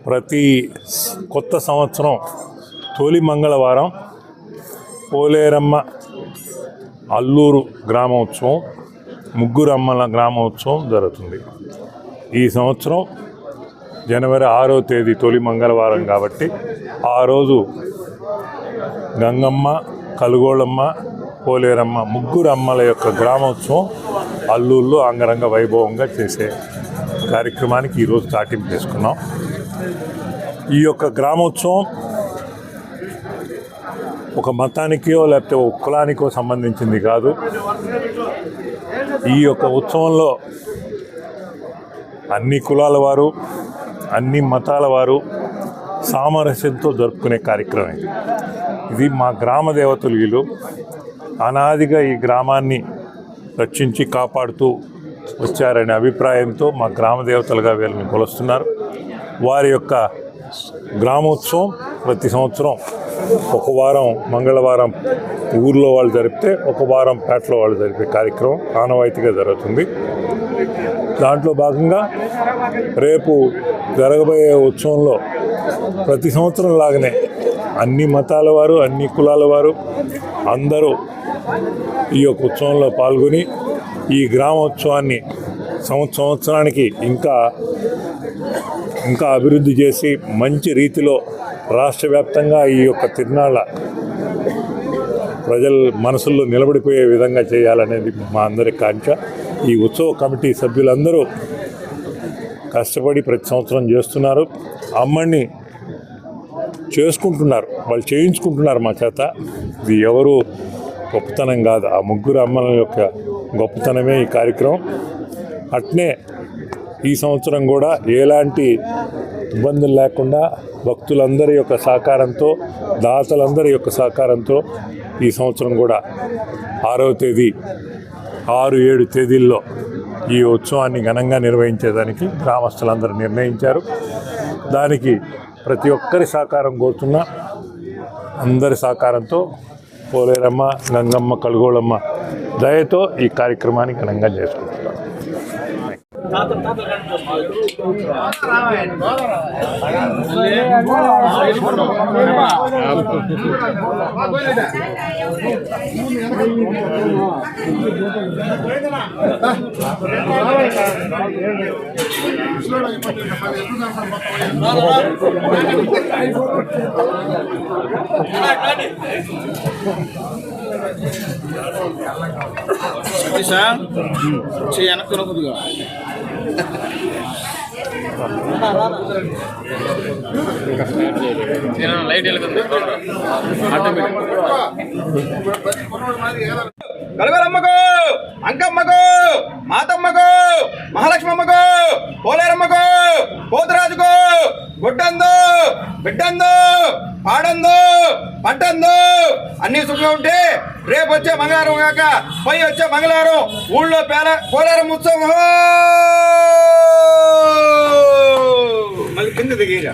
ప్రతి కొత్త సంవత్సరం తొలి మంగళవారం పోలేరమ్మ అల్లూరు గ్రామోత్సవం, ముగ్గురమ్మల గ్రామోత్సవం జరుగుతుంది. ఈ సంవత్సరం జనవరి 6వ తేదీ తొలి మంగళవారం కాబట్టి ఆ రోజు గంగమ్మ, కలుగోళమ్మ, పోలేరమ్మ ముగ్గురు అమ్మల యొక్క గ్రామోత్సవం అల్లూరులో అంగరంగ వైభవంగా చేసే కార్యక్రమానికి ఈరోజు స్టార్టింగ్ చేసుకున్నాం. ఈ యొక్క గ్రామోత్సవం ఒక మతానికో లేకపోతే ఒక కులానికో సంబంధించింది కాదు. ఈ యొక్క ఉత్సవంలో అన్ని కులాల వారు, అన్ని మతాల వారు సామరస్యంతో జరుపుకునే కార్యక్రమం. ఇది మా గ్రామ దేవతలు. వీళ్ళు అనాదిగా ఈ గ్రామాన్ని రక్షించి కాపాడుతూ వచ్చారనే అభిప్రాయంతో మా గ్రామ దేవతలుగా వీళ్ళని కొలుస్తున్నారు. వారి యొక్క గ్రామోత్సవం ప్రతి సంవత్సరం ఒక వారం మంగళవారం ఊర్లో వాళ్ళు జరిపితే ఒక వారం పేటలో వాళ్ళు జరిపే కార్యక్రమం ఆనవాయితీగా జరుగుతుంది. దాంట్లో భాగంగా రేపు జరగబోయే ఉత్సవంలో ప్రతి సంవత్సరం లాగానే అన్ని మతాల వారు, అన్ని కులాల వారు అందరూ ఈ యొక్క ఉత్సవంలో పాల్గొని ఈ గ్రామోత్సవాన్ని సంవత్సరానికి ఇంకా అభివృద్ధి చేసి మంచి రీతిలో రాష్ట్ర వ్యాప్తంగా ఈ యొక్క తిరునాళ్ళ ప్రజల మనసుల్లో నిలబడిపోయే విధంగా చేయాలనేది మా అందరి కాంక్ష. ఈ ఉత్సవ కమిటీ సభ్యులందరూ కష్టపడి ప్రతి సంవత్సరం చేస్తున్నారు. అమ్మని చేసుకుంటున్నారు, వాళ్ళు చేయించుకుంటున్నారు మా చేత. ఇది ఎవరు గొప్పతనం కాదు, ఆ ముగ్గురు అమ్మల యొక్క గొప్పతనమే ఈ కార్యక్రమం. అట్నే ఈ సంవత్సరం కూడా ఎలాంటి ఇబ్బందులు లేకుండా భక్తులందరి యొక్క సహకారంతో, దాతలందరి యొక్క సహకారంతో ఈ సంవత్సరం కూడా 6వ తేదీ 6-7 తేదీల్లో ఈ ఉత్సవాన్ని ఘనంగా నిర్వహించేదానికి గ్రామస్తులందరూ నిర్ణయించారు. దానికి ప్రతి ఒక్కరి సహకారం కోరుతున్నా. అందరి సహకారంతో పోలేరమ్మ, గంగమ్మ, కలుగోళమ్మ దయతో ఈ కార్యక్రమాన్ని ఘనంగా చేసుకుంటున్నాం. కొద్దిగా లైట్ కలుగోళమ్మకు, అంకమ్మకు, మాతమ్మకు, మహాలక్ష్మమ్మకు, పోలేరమ్మకు, పోతురాజుకు గుడ్డందు, బిడ్డందు, పాడందు, పంటందు అన్ని సుఖంగా ఉంటే రేపు వచ్చే మంగళవారం కాక పై వచ్చే మంగళవారం ఊళ్ళో పోలేరం ఉత్సవం మళ్ళీ కింద దిగిరా.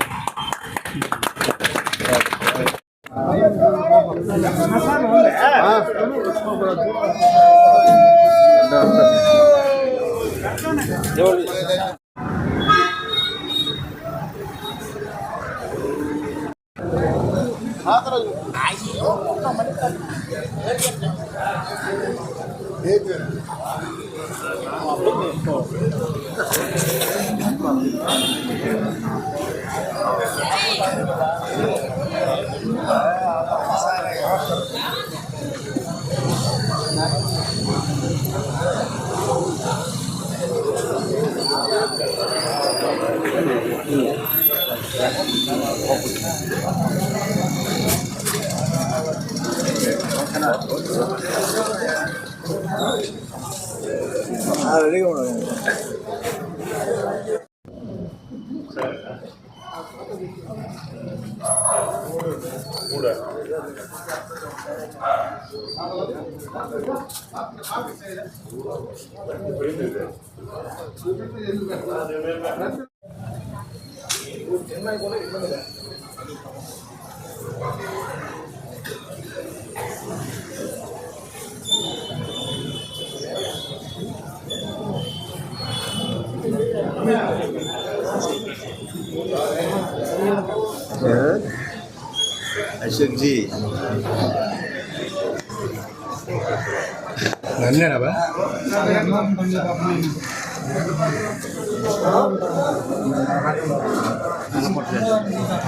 अशोक जी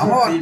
అమ్మవారి